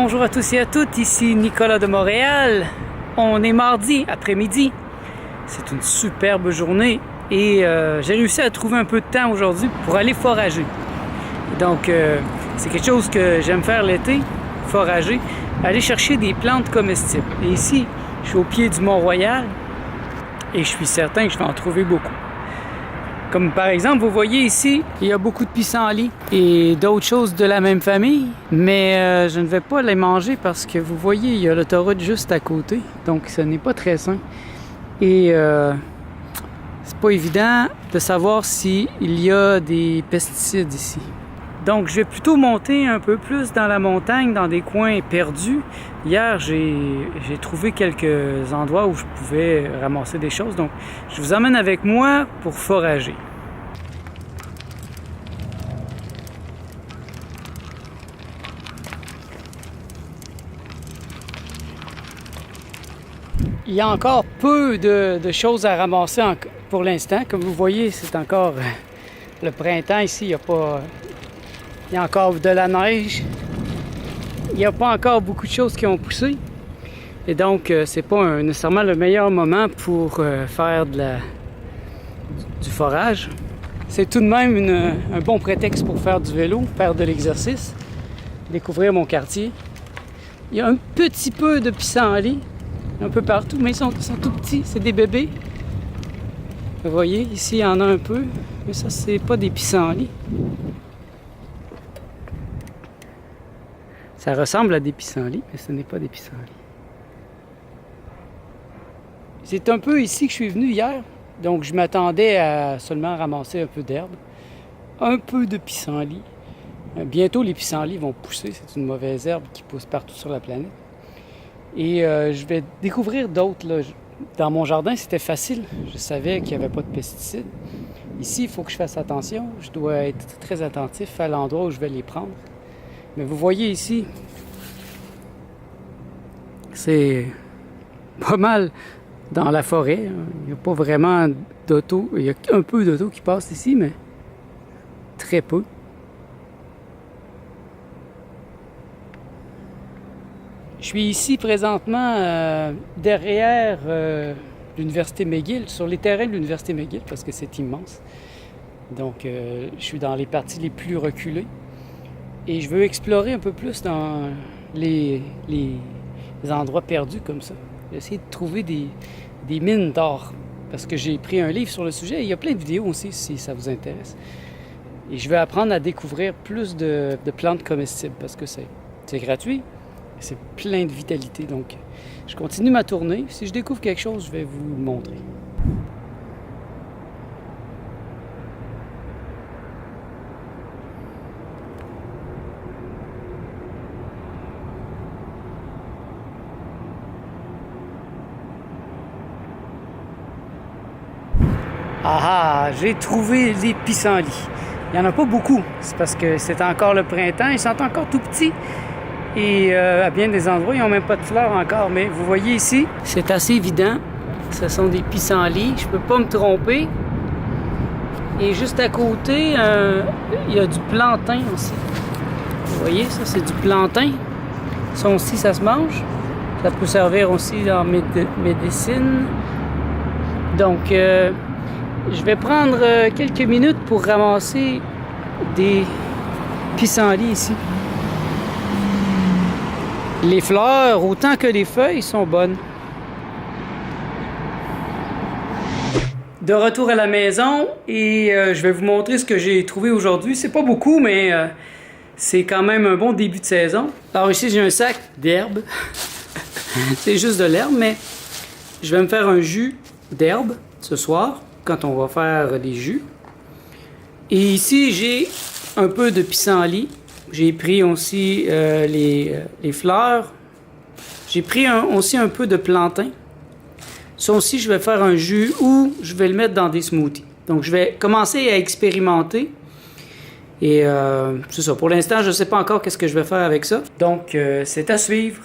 Bonjour à tous et à toutes, ici Nicolas de Montréal. On est mardi après-midi. C'est une superbe journée et j'ai réussi à trouver un peu de temps aujourd'hui pour aller forager. Donc c'est quelque chose que j'aime faire l'été, forager, aller chercher des plantes comestibles. Et ici, je suis au pied du Mont-Royal et je suis certain que je vais en trouver beaucoup. Comme par exemple, vous voyez ici, il y a beaucoup de pissenlits et d'autres choses de la même famille, mais je ne vais pas les manger parce que vous voyez, il y a l'autoroute juste à côté, donc ce n'est pas très sain. Et c'est pas évident de savoir s'il y a des pesticides ici. Donc je vais plutôt monter un peu plus dans la montagne, dans des coins perdus. Hier, j'ai trouvé quelques endroits où je pouvais ramasser des choses, donc je vous emmène avec moi pour forager. Il y a encore peu de choses à ramasser pour l'instant. Comme vous voyez, c'est encore le printemps ici. Il y a encore de la neige. Il n'y a pas encore beaucoup de choses qui ont poussé. Et donc, c'est pas nécessairement le meilleur moment pour faire du forage. C'est tout de même un bon prétexte pour faire du vélo, faire de l'exercice, découvrir mon quartier. Il y a un petit peu de pissenlits un peu partout, mais ils sont tout petits, c'est des bébés. Vous voyez, ici, il y en a un peu, mais ça, c'est pas des pissenlits. Ça ressemble à des pissenlits, mais ce n'est pas des pissenlits. C'est un peu ici que je suis venu hier, donc je m'attendais à seulement ramasser un peu d'herbe, un peu de pissenlits. Bientôt, les pissenlits vont pousser, c'est une mauvaise herbe qui pousse partout sur la planète. Et je vais découvrir d'autres. Dans mon jardin, c'était facile. Je savais qu'il n'y avait pas de pesticides. Ici, il faut que je fasse attention. Je dois être très attentif à l'endroit où je vais les prendre. Mais vous voyez ici, c'est pas mal dans la forêt. Il n'y a pas vraiment d'auto. Il y a un peu d'auto qui passe ici, mais très peu. Je suis ici présentement derrière l'Université McGill, sur les terrains de l'Université McGill, parce que c'est immense. Donc, je suis dans les parties les plus reculées. Et je veux explorer un peu plus dans les endroits perdus comme ça. Essayer de trouver des mines d'or, parce que j'ai pris un livre sur le sujet. Et il y a plein de vidéos aussi, si ça vous intéresse. Et je vais apprendre à découvrir plus de plantes comestibles, parce que c'est gratuit. C'est plein de vitalité, donc je continue ma tournée. Si je découvre quelque chose, je vais vous le montrer. Ah, j'ai trouvé les pissenlits. Il n'y en a pas beaucoup, c'est parce que c'est encore le printemps, ils sont encore tout petits. Et à bien des endroits, ils n'ont même pas de fleurs encore. Mais vous voyez ici, c'est assez évident. Ce sont des pissenlits. Je ne peux pas me tromper. Et juste à côté, il y a du plantain aussi. Vous voyez, ça, c'est du plantain. Ça aussi, ça se mange. Ça peut servir aussi en médecine. Donc, je vais prendre quelques minutes pour ramasser des pissenlits ici. Les fleurs, autant que les feuilles, sont bonnes. De retour à la maison et je vais vous montrer ce que j'ai trouvé aujourd'hui. C'est pas beaucoup, mais c'est quand même un bon début de saison. Alors ici, j'ai un sac d'herbe. C'est juste de l'herbe, mais je vais me faire un jus d'herbe ce soir, quand on va faire des jus. Et ici, j'ai un peu de pissenlit. J'ai pris aussi les fleurs. J'ai pris aussi un peu de plantain. Ça aussi, je vais faire un jus ou je vais le mettre dans des smoothies. Donc, je vais commencer à expérimenter. Et c'est ça. Pour l'instant, je ne sais pas encore qu'est-ce que je vais faire avec ça. Donc, c'est à suivre.